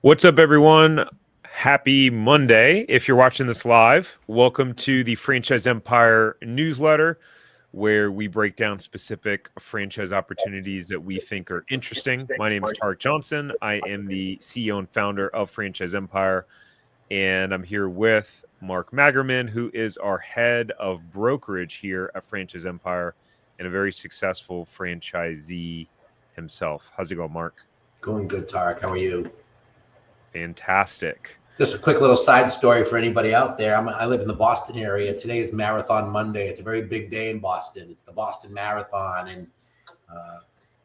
What's up, everyone? Happy Monday. If you're watching this live, welcome to the Franchise Empire newsletter, where we break down specific franchise opportunities that we think are interesting. My name is Tarek Johnson. I am the CEO and founder of Franchise Empire, and I'm here with Mark Magerman, who is our head of brokerage here at Franchise Empire and a very successful franchisee himself. How's it going, Mark? Going good, Tarek. How are you? Fantastic. Just a quick little side story for anybody out there. I live in the Boston area. Today is Marathon Monday. It's a very big day in Boston. It's the Boston Marathon, and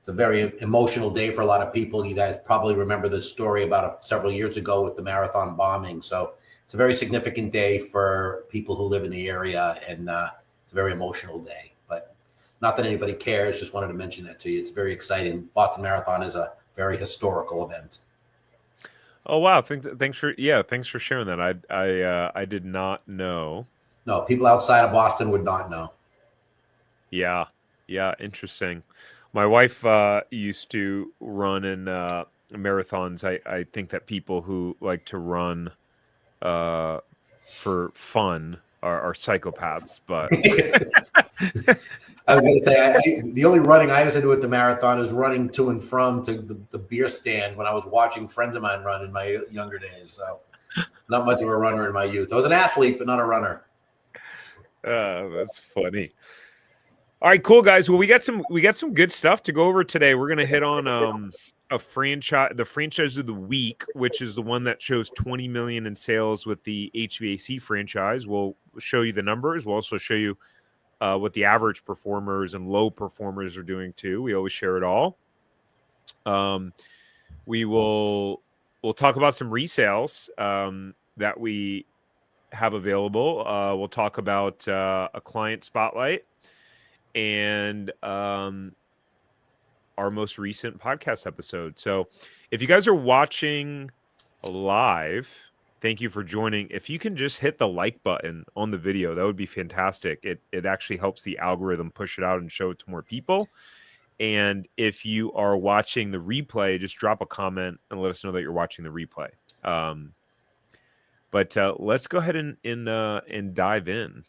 it's a very emotional day for a lot of people. You guys probably remember this story about several years ago with the marathon bombing. So it's a very significant day for people who live in the area, and it's a very emotional day. But not that anybody cares. Just wanted to mention that to you. It's very exciting. Boston Marathon is a very historical event. Oh wow! Thanks for sharing that. I did not know. No, people outside of Boston would not know. Yeah, interesting. My wife used to run in marathons. I think that people who like to run for fun are psychopaths. But I was going to say, the only running I used to do at the marathon is running to and from to the beer stand when I was watching friends of mine run in my younger days. So not much of a runner in my youth. I was an athlete, but not a runner. That's funny. All right, cool, guys. Well, we got some good stuff to go over today. We're going to hit on the franchise of the week, which is the one that shows 20 million in sales with the HVAC franchise. We'll show you the numbers. We'll also show you what the average performers and low performers are doing too. We always share it all. We'll talk about some resales that we have available. We'll talk about a client spotlight and our most recent podcast episode. So if you guys are watching live, thank you for joining. If you can just hit the like button on the video, that would be fantastic. It actually helps the algorithm push it out and show it to more people. And if you are watching the replay, just drop a comment and let us know that you're watching the replay. But let's go ahead and dive in.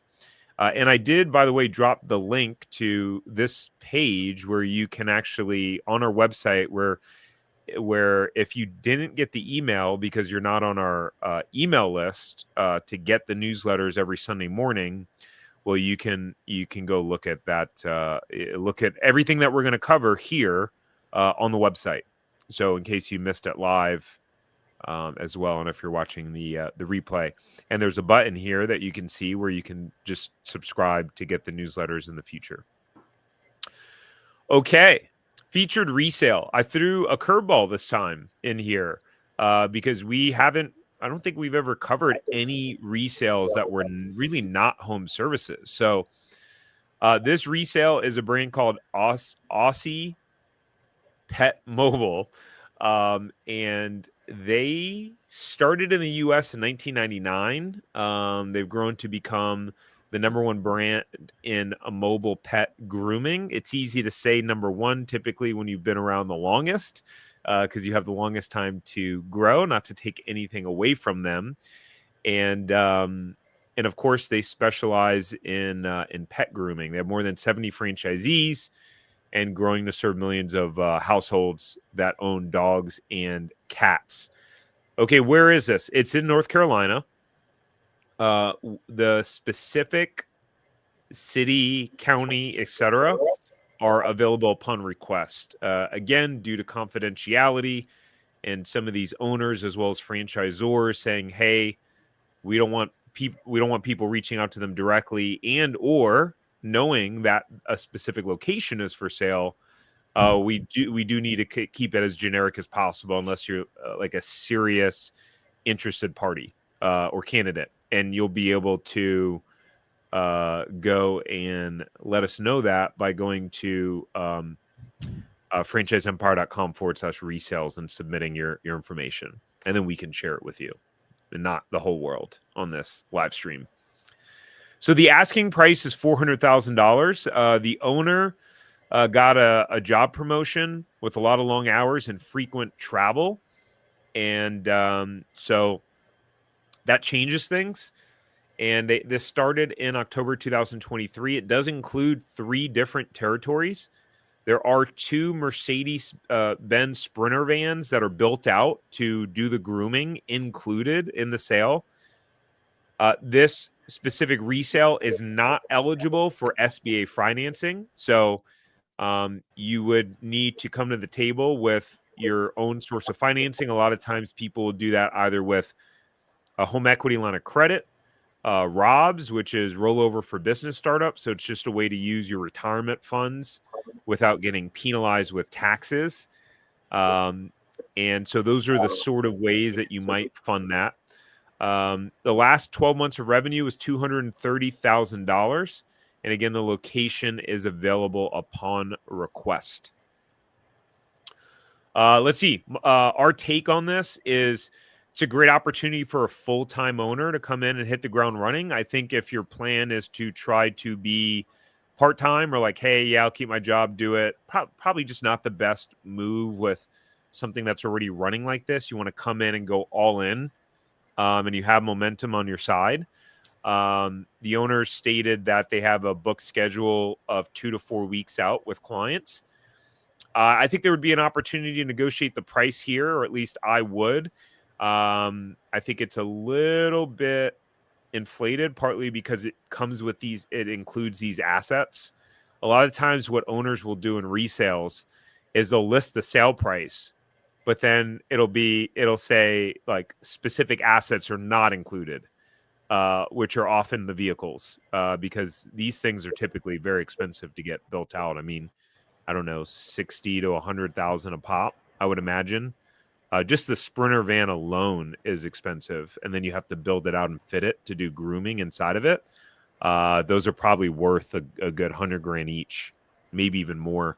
And I did, by the way, drop the link to this page where you can actually, on our website, where if you didn't get the email because you're not on our email list to get the newsletters every Sunday morning, well, you can go look at that, look at everything that we're going to cover here on the website. So in case you missed it live as well, and if you're watching the replay, and there's a button here that you can see where you can just subscribe to get the newsletters in the future. Okay. Featured resale. I threw a curveball this time in here because I don't think we've ever covered any resales that were really not home services. So this resale is a brand called Aussie Pet Mobile. And they started in the US in 1999. They've grown to become the number one brand in a mobile pet grooming. It's easy to say number one typically when you've been around the longest because you have the longest time to grow, not to take anything away from them. And of course, they specialize in pet grooming. They have more than 70 franchisees and growing to serve millions of households that own dogs and cats. Okay, where is this? It's in North Carolina. The specific city, county, etc., are available upon request. Again, due to confidentiality, and some of these owners as well as franchisors saying, "Hey, we don't want people reaching out to them directly, and or knowing that a specific location is for sale." We do need to keep it as generic as possible, unless you're like a serious interested party or candidate. And you'll be able to go and let us know that by going to franchiseempire.com/resales and submitting your information. And then we can share it with you and not the whole world on this live stream. So the asking price is $400,000. The owner got a job promotion with a lot of long hours and frequent travel. And so that changes things. And this started in October 2023. It does include 3 different territories. There are 2 Mercedes-Benz Sprinter vans that are built out to do the grooming included in the sale. This specific resale is not eligible for SBA financing. So you would need to come to the table with your own source of financing. A lot of times people will do that either with a home equity line of credit, ROBS, which is rollover for business startups. So it's just a way to use your retirement funds without getting penalized with taxes. And so those are the sort of ways that you might fund that. The last 12 months of revenue is $230,000. And again, the location is available upon request. Let's see. Our take on this is it's a great opportunity for a full-time owner to come in and hit the ground running. I think if your plan is to try to be part-time or like, hey, yeah, I'll keep my job, do it, probably just not the best move with something that's already running like this. You want to come in and go all in, and you have momentum on your side. The owners stated that they have a book schedule of 2 to 4 weeks out with clients. I think there would be an opportunity to negotiate the price here, or at least I would. I think it's a little bit inflated, partly because it comes with it includes these assets. A lot of times what owners will do in resales is they'll list the sale price, but then it'll say like specific assets are not included, which are often the vehicles, because these things are typically very expensive to get built out. I mean, I don't know, 60 to 100,000 a pop, I would imagine. Just the Sprinter van alone is expensive, and then you have to build it out and fit it to do grooming inside of it. Those are probably worth a good $100,000 each, maybe even more.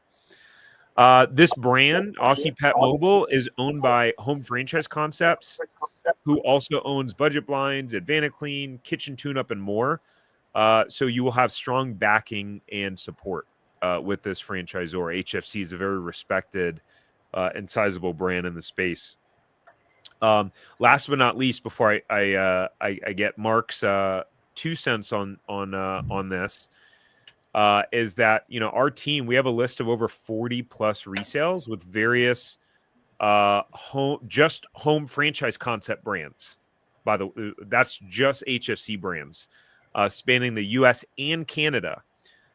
This brand, Aussie Pet Mobile, is owned by Home Franchise Concepts, who also owns Budget Blinds, Advanta Clean, Kitchen Tune-Up, and more. So you will have strong backing and support with this franchisor. HFC is a very respected and sizable brand in the space. Last but not least, before I get Mark's 2 cents on this, is that our team, we have a list of over 40 plus resales with various home franchise concept brands. By the way, that's just HFC brands, spanning the U.S. and Canada.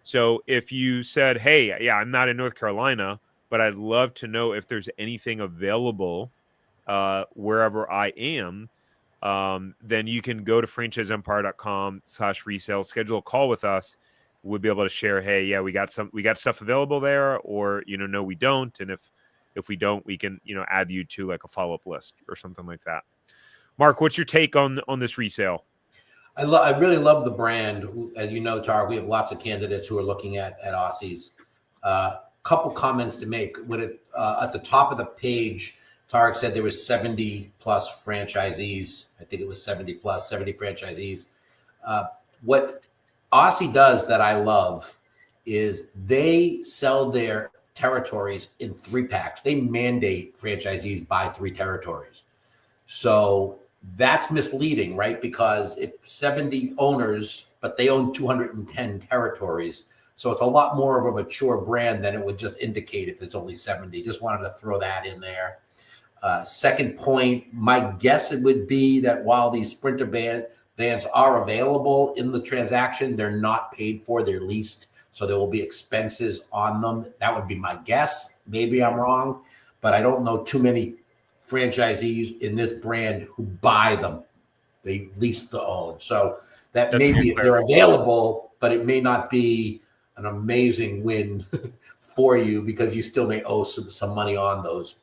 So if you said, hey, yeah, I'm not in North Carolina, but I'd love to know if there's anything available wherever I am, then you can go to franchiseempire.com/resale, schedule a call with us. We'll be able to share, hey, yeah, we got stuff available there, or, no, we don't. And if we don't, we can, add you to like a follow-up list or something like that. Mark, what's your take on this resale? I really love the brand. As you know, Tar, we have lots of candidates who are looking at Aussies. Couple comments to make. When at the top of the page, Tarek said there was 70 plus franchisees. I think it was 70 franchisees. What Aussie does that I love is they sell their territories in 3 packs. They mandate franchisees buy 3 territories. So that's misleading, right? Because it's 70 owners, but they own 210 territories. So it's a lot more of a mature brand than it would just indicate if it's only 70. Just wanted to throw that in there. Second point, my guess it would be that while these Sprinter vans are available in the transaction, they're not paid for, they're leased. So there will be expenses on them. That would be my guess. Maybe I'm wrong, but I don't know too many franchisees in this brand who buy them. They lease to own. So that's maybe they're available, but it may not be an amazing win for you because you still may owe some money on those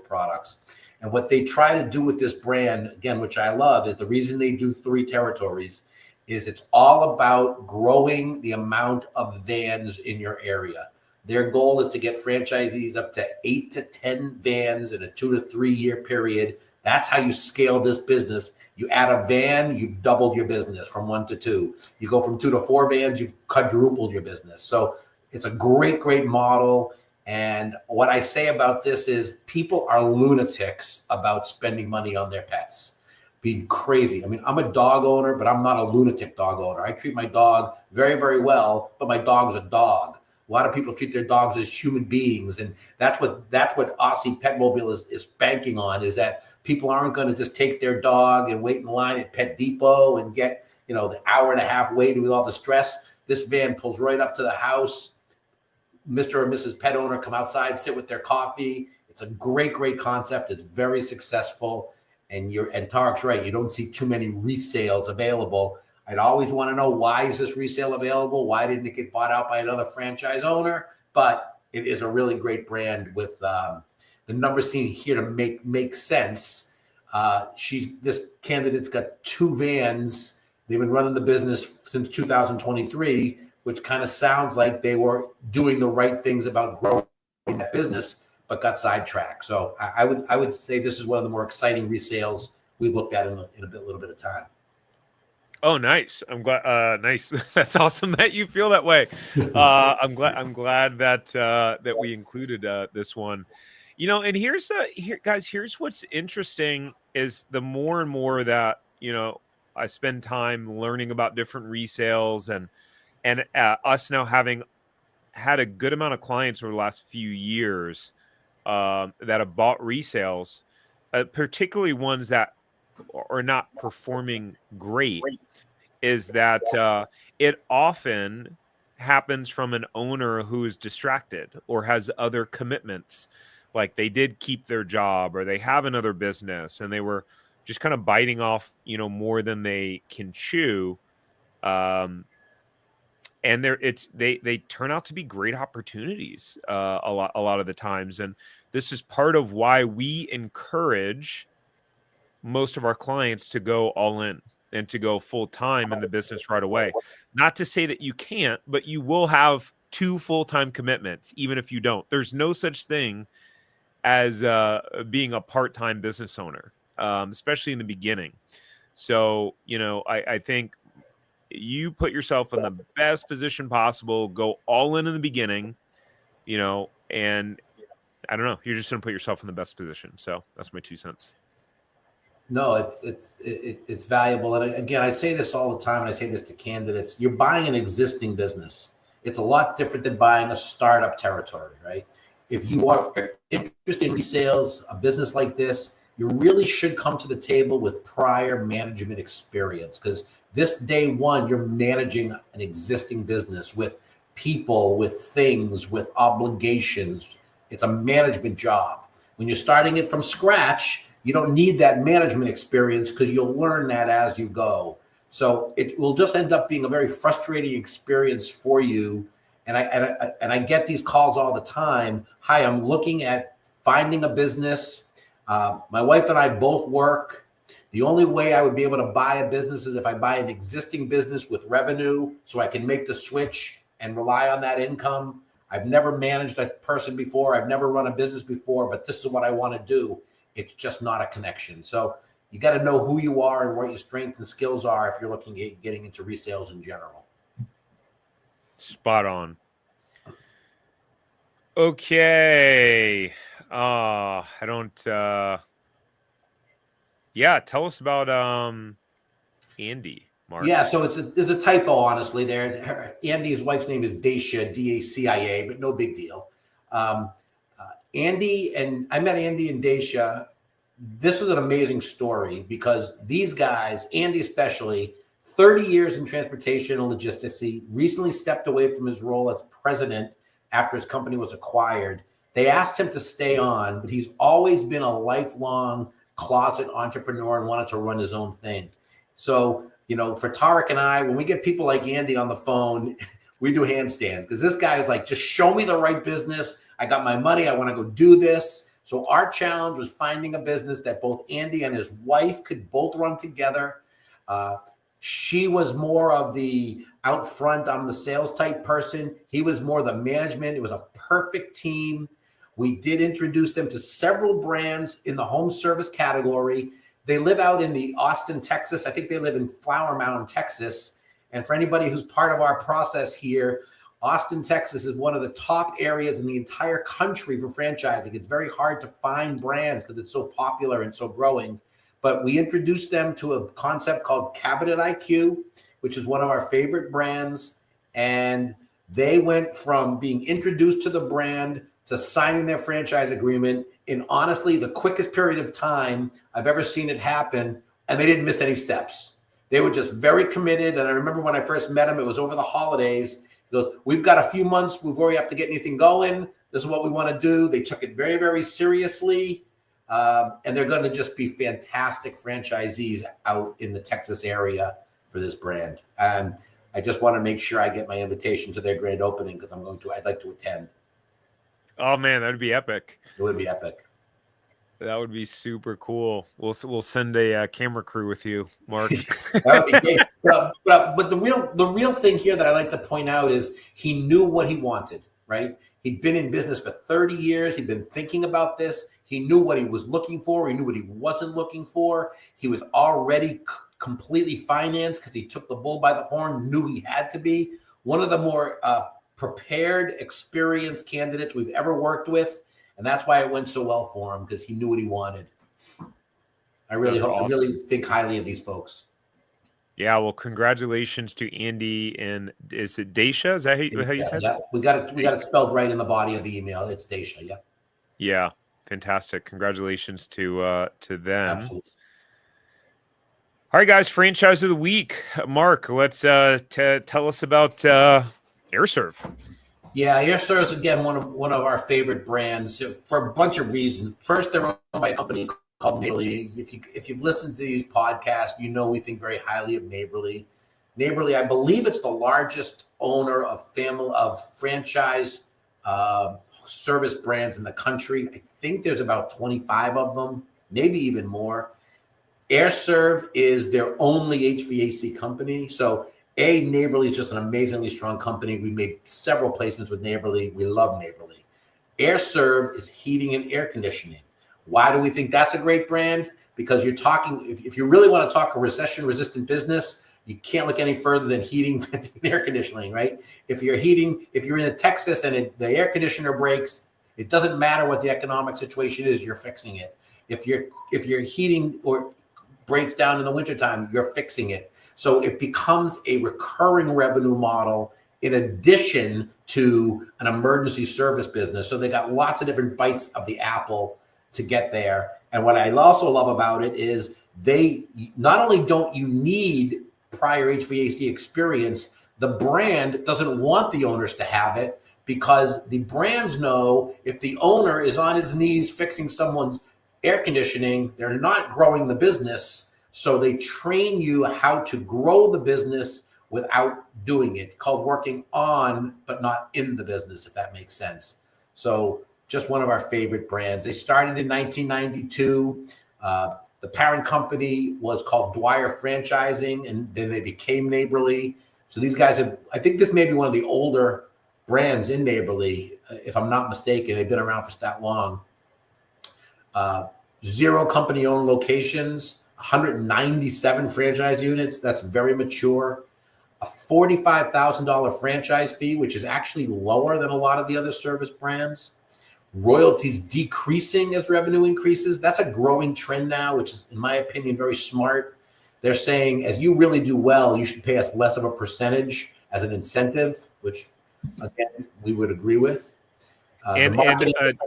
products. And what they try to do with this brand, again, which I love, is the reason they do 3 territories is it's all about growing the amount of vans in your area. Their goal is to get franchisees up to 8 to 10 vans in a 2 to 3 year period. That's how you scale this business. You add a van, you've doubled your business from 1 to 2. You go from 2 to 4 vans, you've quadrupled your business. So it's a great, great model. And what I say about this is people are lunatics about spending money on their pets, being crazy. I mean, I'm a dog owner, but I'm not a lunatic dog owner. I treat my dog very, very well, but my dog's a dog. A lot of people treat their dogs as human beings. And that's what Aussie Pet Mobile is banking on, is that people aren't going to just take their dog and wait in line at Pet Depot and get, the hour and a half wait with all the stress. This van pulls right up to the house. Mr. or Mrs. Pet owner come outside, sit with their coffee. It's a great, great concept. It's very successful. And Tarek's right. You don't see too many resales available. I'd always want to know, why is this resale available? Why didn't it get bought out by another franchise owner? But it is a really great brand with the numbers seem here to make sense. This candidate's got 2 vans. They've been running the business since 2023, which kind of sounds like they were doing the right things about growing that business, but got sidetracked. So I would say this is one of the more exciting resales we've looked at in a little bit of time. Oh, nice. I'm glad. Nice. That's awesome that you feel that way. I'm glad that we included this one. And here's what's interesting is the more and more that I spend time learning about different resales and us now having had a good amount of clients over the last few years that have bought resales, particularly ones that are not performing great, is that it often happens from an owner who is distracted or has other commitments. Like they did keep their job or they have another business and they were just kind of biting off, more than they can chew. And they turn out to be great opportunities a lot of the times. And this is part of why we encourage most of our clients to go all in and to go full time in the business right away. Not to say that you can't, but you will have 2 full-time commitments, even if you don't. There's no such thing as being a part-time business owner, especially in the beginning. So, I think you put yourself in the best position possible, go all in the beginning, and I don't know, you're just going to put yourself in the best position. So that's my 2 cents. No, it's valuable. And again, I say this all the time, and I say this to candidates. You're buying an existing business. It's a lot different than buying a startup territory, right? If you are interested in resales, a business like this, you really should come to the table with prior management experience, because this day one, you're managing an existing business with people, with things, with obligations. It's a management job. When you're starting it from scratch, you don't need that management experience because you'll learn that as you go. So it will just end up being a very frustrating experience for you. And I get these calls all the time. Hi, I'm looking at finding a business. My wife and I both work. The only way I would be able to buy a business is if I buy an existing business with revenue so I can make the switch and rely on that income. I've never managed a person before. I've never run a business before, but this is what I want to do. It's just not a connection. So you got to know who you are and what your strengths and skills are if you're looking at getting into resales in general. Spot on. Okay. I don't tell us about Andy, Mark. Yeah, so there's a typo honestly there. Andy's wife's name is Dacia, Dacia, but no big deal. Andy and I met Andy and Dacia. This was an amazing story because these guys, Andy especially, 30 years in transportation and logistics. He recently stepped away from his role as president after his company was acquired. They asked him to stay on, but he's always been a lifelong closet entrepreneur and wanted to run his own thing. So, for Tarek and I, when we get people like Andy on the phone, we do handstands because this guy is like, just show me the right business. I got my money. I want to go do this. So our challenge was finding a business that both Andy and his wife could both run together. She was more of the out front, I'm the sales type person. He was more the management. It was a perfect team. We did introduce them to several brands in the home service category. They live out in the Austin, Texas. I think they live in Flower Mound, Texas. And for anybody who's part of our process here, Austin, Texas is one of the top areas in the entire country for franchising. It's very hard to find brands because it's so popular and so growing. But we introduced them to a concept called Cabinet IQ, which is one of our favorite brands. And they went from being introduced to the brand to signing their franchise agreement in honestly the quickest period of time I've ever seen it happen. And they didn't miss any steps. They were just very committed. And I remember when I first met them, it was over the holidays. He goes, we've got a few months before we have to get anything going. This is what we want to do. They took it very, very seriously. And they're going to just be fantastic franchisees out in the Texas area for this brand. And I just want to make sure I get my invitation to their grand opening because I'd like to attend. Oh man, that would be epic. It would be epic. That would be super cool. We'll send a camera crew with you, Mark. That would be great. But the real thing here that I like to point out is he knew what he wanted, right? He'd been in business for 30 years. He'd been thinking about this. He knew what he was looking for. He knew what he wasn't looking for. He was already completely financed because he took the bull by the horn, knew he had to be. One of the more prepared, experienced candidates we've ever worked with. And that's why it went so well for him, because he knew what he wanted. I really think highly of these folks. Yeah, well, congratulations to Andy and is it Darcia? Is that how you said it? Yeah, we got it spelled right in the body of the email. It's Darcia. Yeah. Yeah, fantastic. Congratulations to them. Absolutely. All right, guys, franchise of the week. Mark, let's tell us about AirServe. Yeah, AirServe is again one of our favorite brands for a bunch of reasons. First, they're owned by a company called Neighborly. If you've listened to these podcasts, you know we think very highly of Neighborly. Neighborly, I believe it's the largest owner of franchise service brands in the country. I think there's about 25 of them, maybe even more. AirServe is their only HVAC company. So Neighborly is just an amazingly strong company. We made several placements with Neighborly. We love Neighborly. AirServe is heating and air conditioning. Why do we think that's a great brand? Because you're talking, if you really want to talk a recession-resistant business, you can't look any further than heating, venting, and air conditioning, right? If you're in Texas and the air conditioner breaks, it doesn't matter what the economic situation is, you're fixing it. If your heating or breaks down in the wintertime, you're fixing it. So it becomes a recurring revenue model in addition to an emergency service business. So they got lots of different bites of the apple to get there. And what I also love about it is they not only don't you need prior HVAC experience, the brand doesn't want the owners to have it because the brands know if the owner is on his knees fixing someone's air conditioning, they're not growing the business. So they train you how to grow the business without doing it, called working on, but not in the business, if that makes sense. So just one of our favorite brands. They started in 1992. The parent company was called Dwyer Franchising, and then they became Neighborly. So these guys I think this may be one of the older brands in Neighborly, if I'm not mistaken. They've been around for that long. 0 company-owned locations. 197 franchise units. That's very mature. A $45,000 franchise fee, which is actually lower than a lot of the other service brands. Royalties decreasing as revenue increases. That's a growing trend now, which is, in my opinion, very smart. They're saying, as you really do well, you should pay us less of a percentage as an incentive, which, again, we would agree with.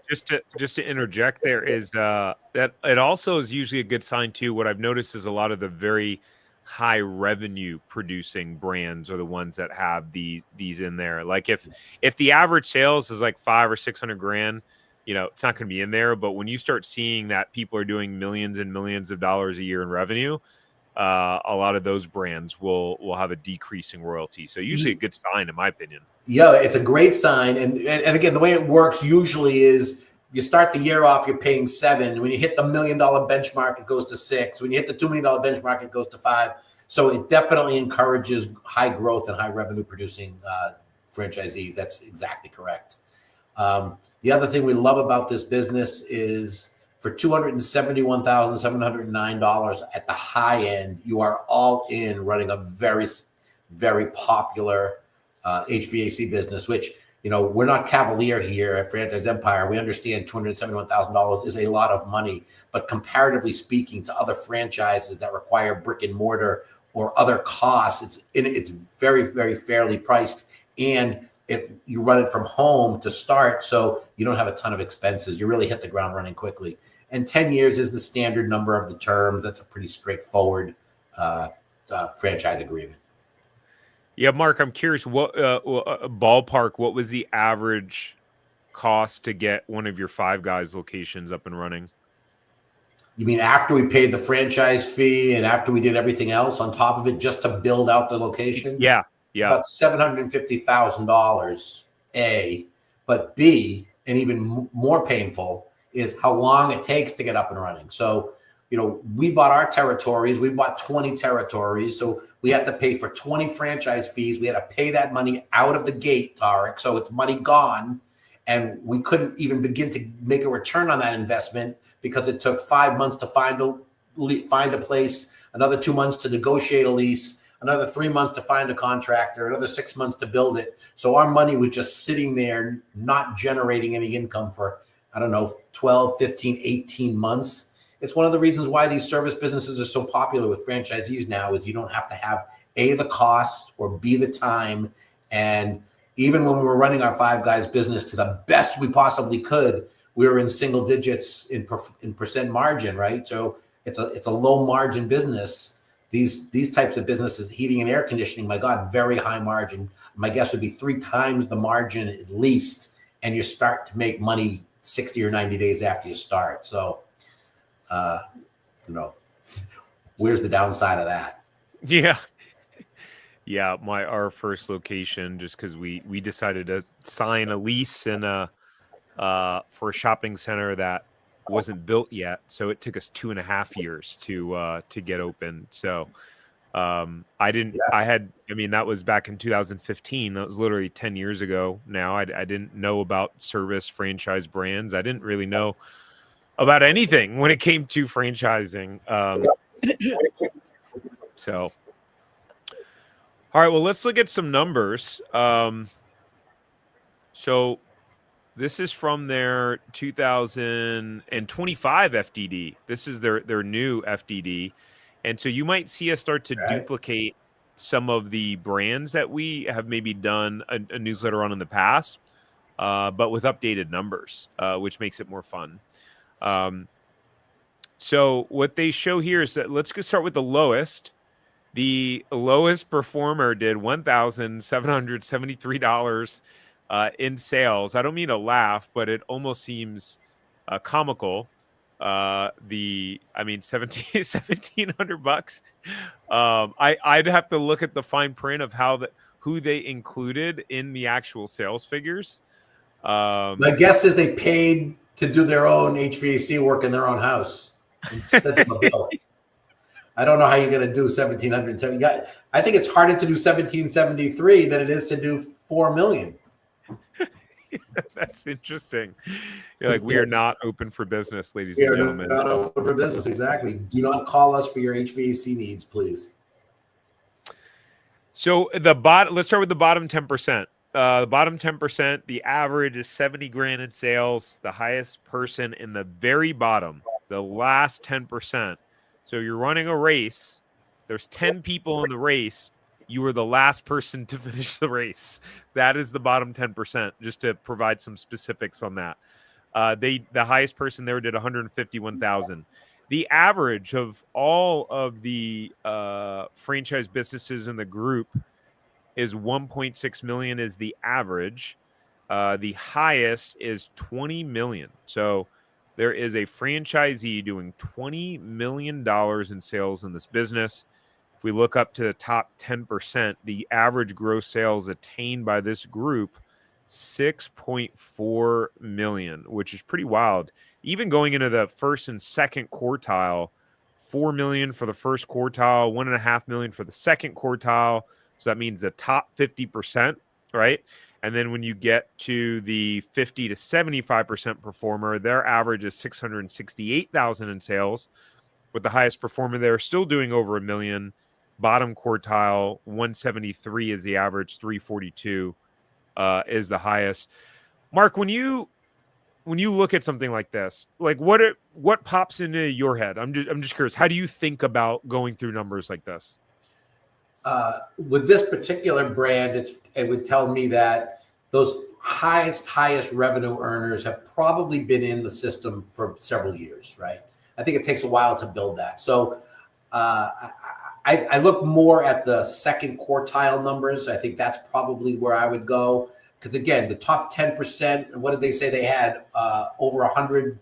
Just to interject, there is that it also is usually a good sign too. What I've noticed is a lot of the very high revenue producing brands are the ones that have these in there. Like if the average sales is like $500,000 or $600,000, it's not going to be in there. But when you start seeing that people are doing millions and millions of dollars a year in revenue, a lot of those brands will have a decreasing royalty. So usually a good sign, in my opinion. Yeah, it's a great sign. And again, the way it works usually is you start the year off, you're paying 7. When you hit the $1 million benchmark, it goes to 6. When you hit the $2 million benchmark, it goes to 5. So it definitely encourages high growth and high revenue producing franchisees. That's exactly correct. The other thing we love about this business is for $271,709 at the high end, you are all in running a very, very popular HVAC business, which, we're not cavalier here at Franchise Empire. We understand $271,000 is a lot of money, but comparatively speaking to other franchises that require brick and mortar or other costs, it's very, very fairly priced, and you run it from home to start, so you don't have a ton of expenses. You really hit the ground running quickly. And 10 years is the standard number of the terms. That's a pretty straightforward franchise agreement. Yeah, Mark, I'm curious, what ballpark, what was the average cost to get one of your Five Guys locations up and running? You mean after we paid the franchise fee and after we did everything else on top of it just to build out the location? Yeah. About $750,000, A. But B, and even more painful, is how long it takes to get up and running. So, we bought our territories. We bought 20 territories. So we had to pay for 20 franchise fees. We had to pay that money out of the gate, Tarek. So it's money gone. And we couldn't even begin to make a return on that investment because it took 5 months to find a place, another 2 months to negotiate a lease, another 3 months to find a contractor, another 6 months to build it. So our money was just sitting there, not generating any income for, 12, 15, 18 months. It's one of the reasons why these service businesses are so popular with franchisees now is you don't have to have A, the cost, or B, the time. And even when we were running our Five Guys business to the best we possibly could, we were in single digits in percent margin, right? So it's a low margin business. These types of businesses, heating and air conditioning, my God, very high margin. My guess would be 3 times the margin at least, and you start to make money 60 or 90 days after you start. So, where's the downside of that? Yeah. Yeah, our first location, just because we decided to sign a lease for a shopping center that wasn't built yet, so it took us 2.5 years to get open. So that was back in 2015. That was literally 10 years ago now. I didn't know about service franchise brands. I didn't really know about anything when it came to franchising. So all right, well, let's look at some numbers. So this is from their 2025 FDD. This is their new FDD. And so you might see us start to duplicate some of the brands that we have maybe done a newsletter on in the past, but with updated numbers, which makes it more fun. So what they show here is that let's go start with the lowest. The lowest performer did $1,773 in sales. I don't mean to laugh, but it almost seems comical. $1,700. I'd have to look at the fine print of who they included in the actual sales figures. My guess is they paid to do their own HVAC work in their own house. I don't know how you're going to do 1,770. I think it's harder to do 1,773 than it is to do 4 million. That's interesting. You're like, we are not open for business, ladies and gentlemen. We are not open for business, exactly. Do not call us for your HVAC needs, please. So let's start with the bottom 10%. The bottom 10%, the average is $70,000 in sales. The highest person in the very bottom, the last 10%. So you're running a race. There's 10 people in the race. You were the last person to finish the race. That is the bottom 10%, just to provide some specifics on that. The highest person there did $151,000. The average of all of the franchise businesses in the group is $1.6 million is the average. The highest is $20 million. So there is a franchisee doing $20 million in sales in this business. If we look up to the top 10%, the average gross sales attained by this group, $6.4 million, which is pretty wild. Even going into the first and second quartile, $4 million for the first quartile, $1.5 million for the second quartile. So that means the top 50%, right? And then when you get to the 50 to 75% performer, their average is $668,000 in sales, with the highest performer there still doing over $1 million, Bottom quartile, 173 is the average, 342 is the highest. Mark, when you look at something like this, like what pops into your head? I'm just curious. How do you think about going through numbers like this? With this particular brand, it would tell me that those highest revenue earners have probably been in the system for several years, right? I think it takes a while to build that. So I look more at the second quartile numbers. I think that's probably where I would go. Because again, the top 10%, what did they say they had? Over 100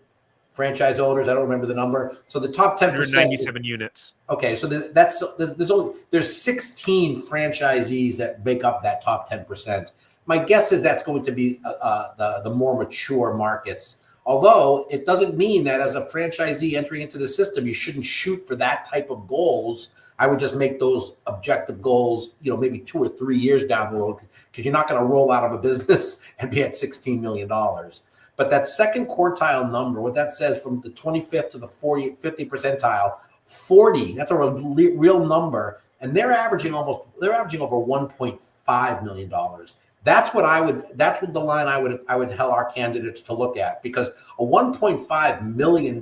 franchise owners. I don't remember the number. So the top 10%. 197 units. Okay, so there's 16 franchisees that make up that top 10%. My guess is that's going to be the more mature markets. Although it doesn't mean that as a franchisee entering into the system, you shouldn't shoot for that type of goals. I would just make those objective goals, maybe 2 or 3 years down the road, because you're not going to roll out of a business and be at $16 million. But that second quartile number, what that says from the 25th to the 50th percentile, 40, that's a real number. And they're averaging over $1.5 million. That's the line I would tell our candidates to look at, because a $1.5 million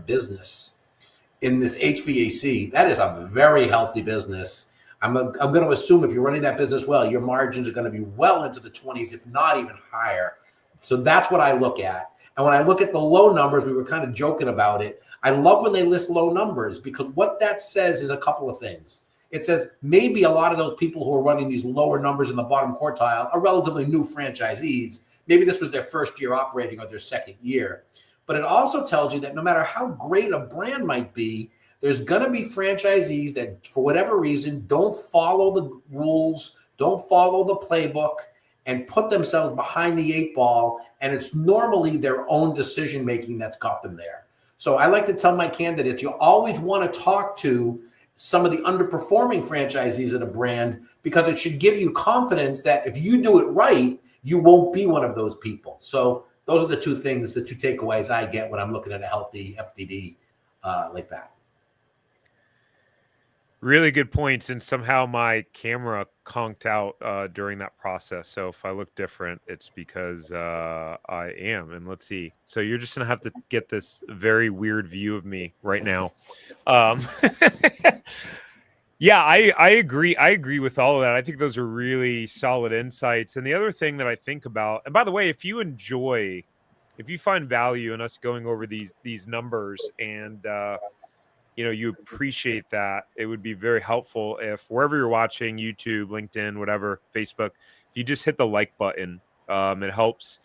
business in this HVAC, that is a very healthy business. I'm going to assume if you're running that business well, your margins are going to be well into the 20s, if not even higher. So that's what I look at. And when I look at the low numbers, we were kind of joking about it. I love when they list low numbers, because what that says is a couple of things. It says maybe a lot of those people who are running these lower numbers in the bottom quartile are relatively new franchisees. Maybe this was their first year operating or their second year. But it also tells you that no matter how great a brand might be, there's going to be franchisees that, for whatever reason, don't follow the rules, don't follow the playbook, and put themselves behind the 8 ball. And it's normally their own decision-making that's got them there. So I like to tell my candidates, you always want to talk to some of the underperforming franchisees at a brand, because it should give you confidence that if you do it right, you won't be one of those people. So those are the two takeaways I get when I'm looking at a healthy FDD like that. Really good points. And somehow my camera conked out during that process. So if I look different, it's because I am. And let's see. So you're just going to have to get this very weird view of me right now. Yeah, I agree. I agree with all of that. I think those are really solid insights. And the other thing that I think about, and by the way, if you find value in us going over these numbers, and you appreciate that, it would be very helpful if wherever you're watching, YouTube, LinkedIn, whatever, Facebook, if you just hit the like button. It helps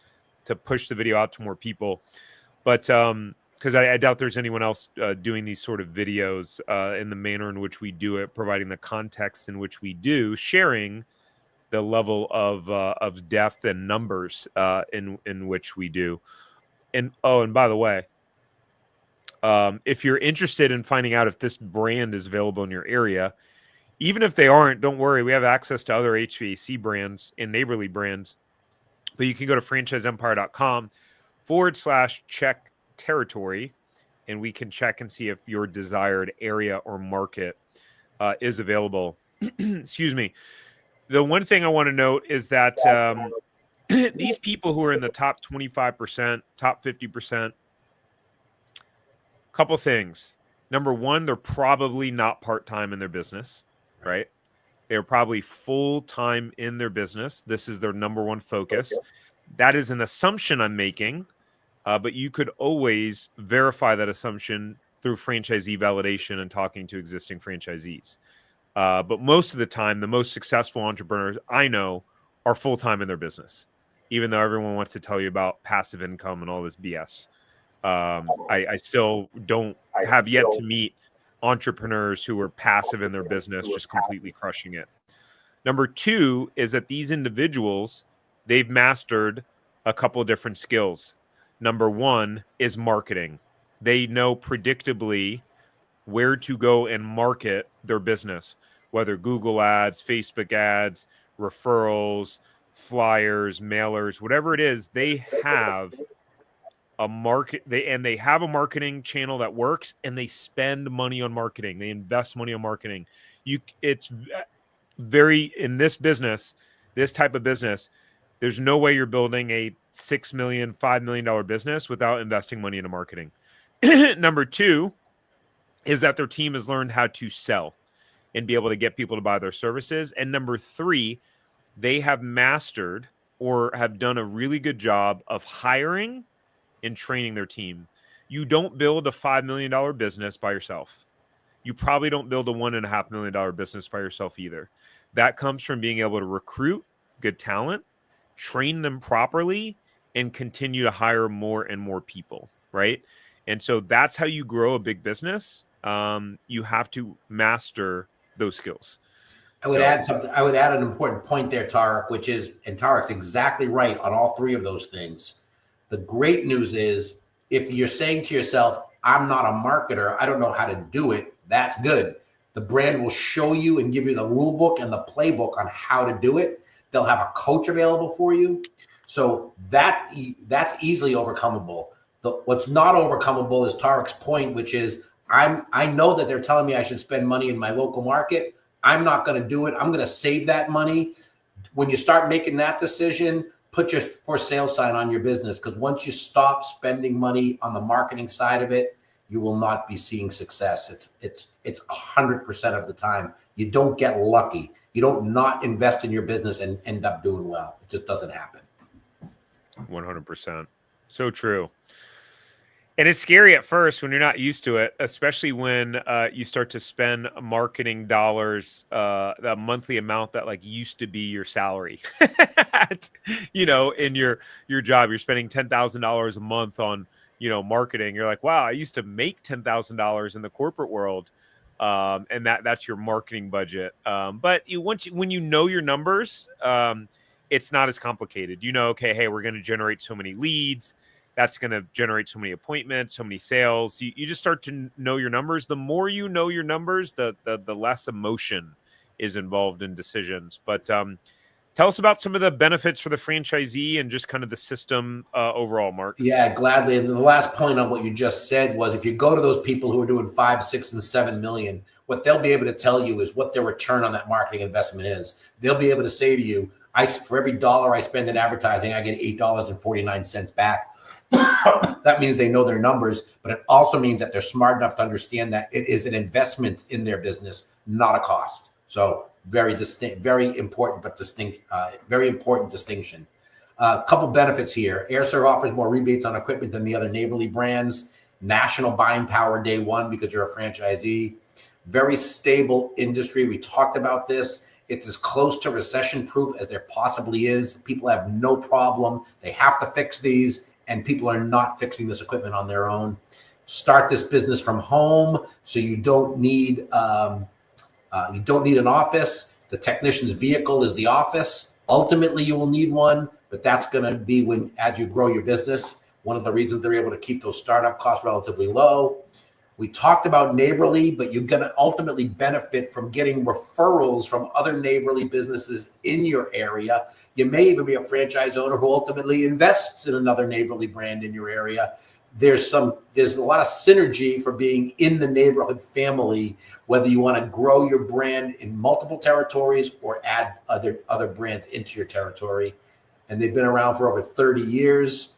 to push the video out to more people. But because I doubt there's anyone else doing these sort of videos in the manner in which we do it, providing the context in which we do, sharing the level of depth and numbers in which we do. And by the way, if you're interested in finding out if this brand is available in your area, even if they aren't, don't worry. We have access to other HVAC brands and neighborly brands. But you can go to franchiseempire.com/check territory, and we can check and see if your desired area or market is available. Excuse me. The one thing I want to note is that these people who are in the top 25%, top 50%, couple things. Number one, they're probably not part-time in their business, right? They're probably full-time in their business. This is their number one focus. That is an assumption I'm making, but you could always verify that assumption through franchisee validation and talking to existing franchisees. But most of the time, the most successful entrepreneurs I know are full-time in their business, even though everyone wants to tell you about passive income and all this BS. I still have yet to meet entrepreneurs who are passive in their business, just completely crushing it. Number two is that these individuals, they've mastered a couple of different skills. Number one is marketing. They know predictably where to go and market their business, whether Google ads, Facebook ads, referrals, flyers, mailers, whatever it is, they have they have a marketing channel that works, and they spend money on marketing. They invest money on marketing. It's very, in this business, this type of business, there's no way you're building a $6 million, $5 million business without investing money into marketing. Number two is that their team has learned how to sell and be able to get people to buy their services. And number three, they have mastered or have done a really good job of hiring and training their team. You don't build a $5 million business by yourself. You probably don't build a $1.5 million business by yourself either. That comes from being able to recruit good talent, train them properly, and continue to hire more and more people, right? And so that's how you grow a big business. You have to master those skills. I would add something. I would add an important point there, Tarek, which is, and Tarek's exactly right on all three of those things. The great news is, if you're saying to yourself, I'm not a marketer, I don't know how to do it, that's good. The brand will show you and give you the rule book and the playbook on how to do it. They'll have a coach available for you. So that's easily overcomable. What's not overcomable is Tarek's point, which is, I know that they're telling me I should spend money in my local market. I'm not going to do it. I'm going to save that money. When you start making that decision, put your for sale sign on your business, because once you stop spending money on the marketing side of it, you will not be seeing success. It's 100% of the time. You don't get lucky. You don't not invest in your business and end up doing well. It just doesn't happen. 100%. So true. And it's scary at first when you're not used to it, especially when you start to spend marketing dollars, the monthly amount that like used to be your salary. In your job, you're spending $10,000 a month on, marketing. You're like, wow, I used to make $10,000 in the corporate world. And that's your marketing budget. But when you know your numbers, it's not as complicated. Okay, hey, we're going to generate so many leads. That's going to generate so many appointments, so many sales. You just start to know your numbers. The more you know your numbers, the less emotion is involved in decisions. But tell us about some of the benefits for the franchisee and just kind of the system overall, Mark. Yeah, gladly. And the last point on what you just said was, if you go to those people who are doing 5, 6, and 7 million, what they'll be able to tell you is what their return on that marketing investment is. They'll be able to say to you, for every dollar I spend in advertising, I get $8.49 back. That means they know their numbers, but it also means that they're smart enough to understand that it is an investment in their business, not a cost. So very distinct, very important, but distinct, very important distinction. A couple benefits here. AirServe offers more rebates on equipment than the other neighborly brands. National buying power day one because you're a franchisee. Very stable industry. We talked about this. It's as close to recession-proof as there possibly is. People have no problem. They have to fix these, and people are not fixing this equipment on their own. Start this business from home, so you don't need an office. The technician's vehicle is the office. Ultimately, you will need one, but that's going to be as you grow your business. One of the reasons they're able to keep those startup costs relatively low. We talked about neighborly, but you're going to ultimately benefit from getting referrals from other neighborly businesses in your area. You may even be a franchise owner who ultimately invests in another neighborly brand in your area. There's a lot of synergy for being in the neighborhood family, whether you want to grow your brand in multiple territories or add other brands into your territory. And they've been around for over 30 years,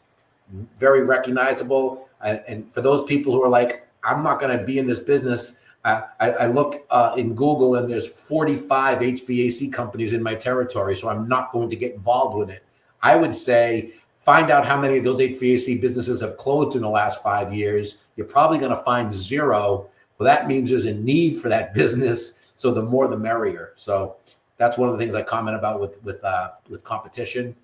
very recognizable. And for those people who are like, I'm not going to be in this business. I look in Google and there's 45 HVAC companies in my territory, so I'm not going to get involved with it. I would say find out how many of those HVAC businesses have closed in the last 5 years. You're probably going to find 0. Well, that means there's a need for that business. So the more, the merrier. So that's one of the things I comment about with competition.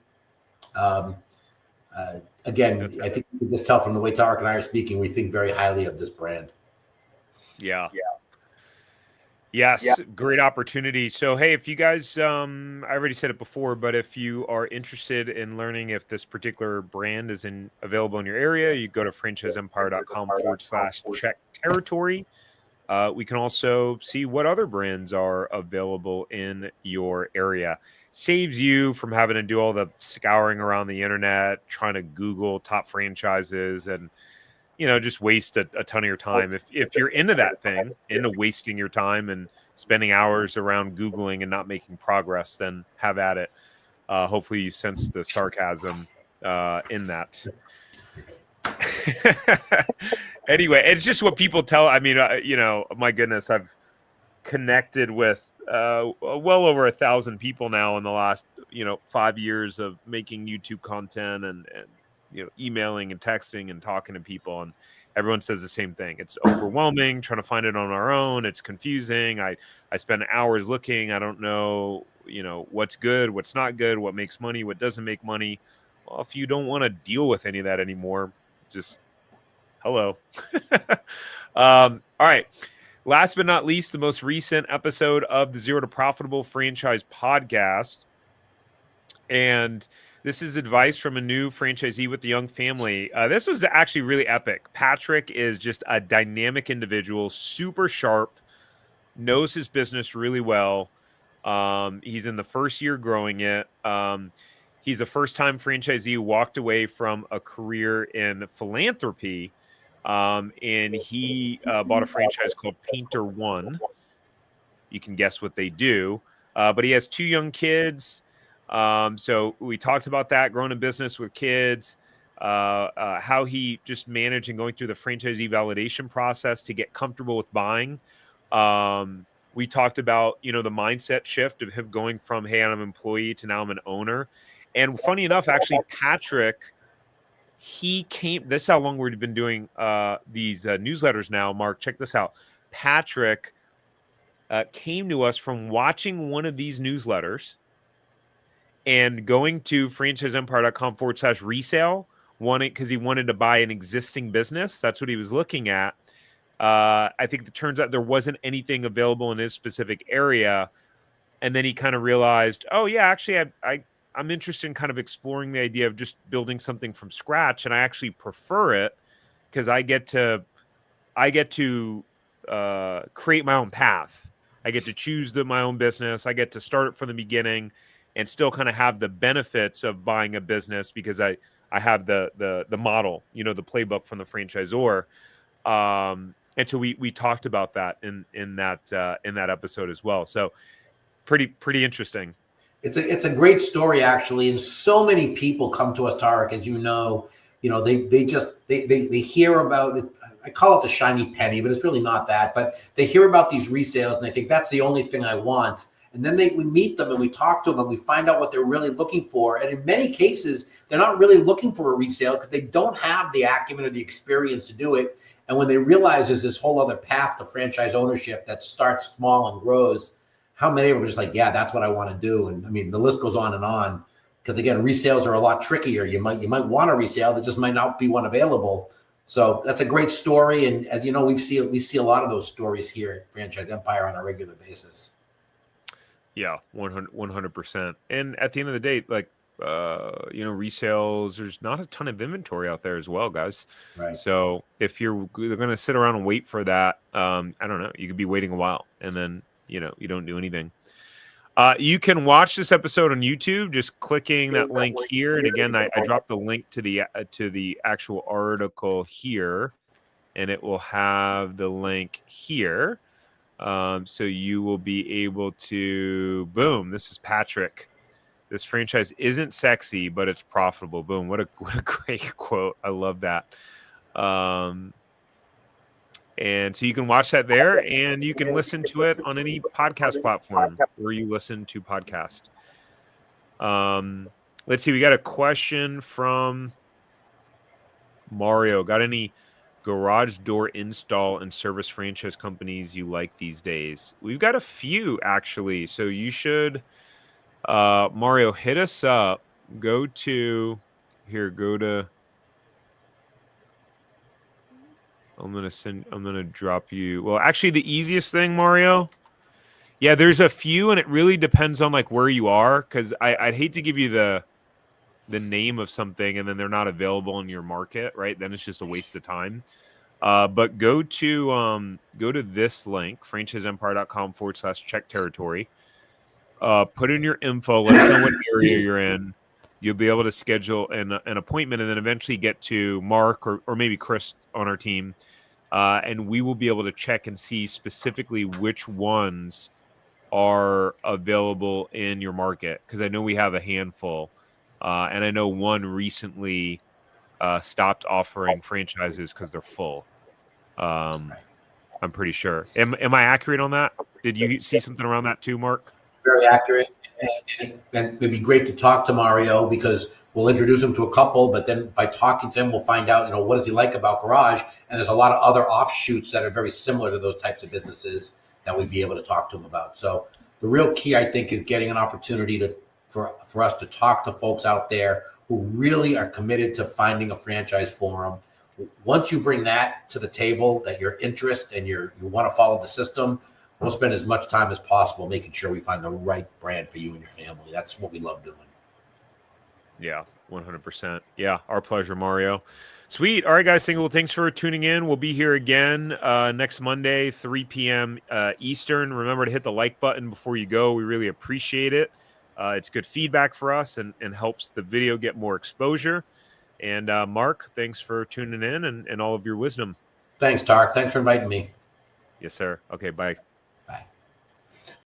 Again, I think you can just tell from the way Tarek and I are speaking, we think very highly of this brand. Yeah. Yes, great opportunity. So, hey, if you guys, I already said it before, but if you are interested in learning if this particular brand is available in your area, you go to franchiseempire.com/check territory. We can also see what other brands are available in your area. Saves you from having to do all the scouring around the internet, trying to Google top franchises, and just waste a ton of your time. If you're into that thing, into wasting your time and spending hours around Googling and not making progress, then have at it. Hopefully you sense the sarcasm in that. Anyway, it's just what people tell. I mean, my goodness, I've connected with well over 1,000 people now in the last 5 years of making YouTube content and emailing and texting and talking to people, and everyone says the same thing. It's overwhelming trying to find it on our own. It's confusing. I spend hours looking. I don't know what's good, what's not good, what makes money, what doesn't make money. Well, if you don't want to deal with any of that anymore, just hello. All right. Last but not least, the most recent episode of the Zero to Profitable Franchise podcast. And this is advice from a new franchisee with a young family. This was actually really epic. Patrick is just a dynamic individual, super sharp, knows his business really well. He's in the first year growing it. He's a first-time franchisee who walked away from a career in philanthropy. And he bought a franchise called Painter One. You can guess what they do. But he has 2 young kids. So we talked about that, growing a business with kids, how he just managed and going through the franchisee validation process to get comfortable with buying. We talked about, the mindset shift of him going from, hey, I'm an employee to now I'm an owner. And funny enough, actually, Patrick, this is how long we've been doing these newsletters now. Mark, check this out. Patrick came to us from watching one of these newsletters and going to franchiseempire.com/resale, because he wanted to buy an existing business. That's what he was looking at. I think it turns out there wasn't anything available in his specific area. And then he kind of realized, oh, yeah, actually, I'm interested in kind of exploring the idea of just building something from scratch. And I actually prefer it because I get to create my own path. I get to choose my own business. I get to start it from the beginning and still kind of have the benefits of buying a business because I have the model, the playbook from the franchisor. And so we talked about that in that episode as well. So pretty interesting. It's a great story, actually, and so many people come to us, Tarek, as you know. They hear about it. I call it the shiny penny, but it's really not that. But they hear about these resales and they think that's the only thing I want. And then we meet them and we talk to them and we find out what they're really looking for. And in many cases, they're not really looking for a resale because they don't have the acumen or the experience to do it. And when they realize there's this whole other path to franchise ownership that starts small and grows, how many of them are just like, yeah, that's what I want to do? And I mean, the list goes on and on. Because again, resales are a lot trickier. You might want a resale, there just might not be one available. So that's a great story. And as you know, we see a lot of those stories here at Franchise Empire on a regular basis. Yeah, 100%. And at the end of the day, like, resales, there's not a ton of inventory out there as well, guys. Right. So if you're going to sit around and wait for that, I don't know, you could be waiting a while and then, you don't do anything. You can watch this episode on YouTube, just clicking that link here. And again, I dropped the link to the actual article here, and it will have the link here. So you will be able to, boom, this is Patrick. This franchise isn't sexy, but it's profitable. Boom. What a great quote. I love that. And so you can watch that there, and you can listen to it on any podcast platform where you listen to podcast. Let's see. We got a question from Mario. Got any garage door install and service franchise companies you like these days? We've got a few, actually. So you should, Mario, hit us up. Go to. I'm gonna drop you. Well, actually, the easiest thing, Mario. Yeah, there's a few, and it really depends on like where you are, because I'd hate to give you the name of something and then they're not available in your market, right? Then it's just a waste of time. But go to this link, franchiseempire.com/check territory. Put in your info. Let us know what area you're in. You'll be able to schedule an appointment and then eventually get to Mark or maybe Chris on our team. And we will be able to check and see specifically which ones are available in your market. Because I know we have a handful. And I know one recently stopped offering franchises because they're full. I'm pretty sure. Am I accurate on that? Did you see something around that too, Mark? Very accurate. And it'd be great to talk to Mario because we'll introduce him to a couple, but then by talking to him, we'll find out, what does he like about garage? And there's a lot of other offshoots that are very similar to those types of businesses that we'd be able to talk to him about. So the real key, I think, is getting an opportunity for us to talk to folks out there who really are committed to finding a franchise for them. Once you bring that to the table, that your interest and you want to follow the system, we'll spend as much time as possible making sure we find the right brand for you and your family. That's what we love doing. Yeah, 100%. Yeah, our pleasure, Mario. Sweet. All right, guys. Thanks for tuning in. We'll be here again next Monday, 3 p.m. Eastern. Remember to hit the like button before you go. We really appreciate it. It's good feedback for us and helps the video get more exposure. And Mark, thanks for tuning in and all of your wisdom. Thanks, Tark. Thanks for inviting me. Yes, sir. Okay, bye. Bye.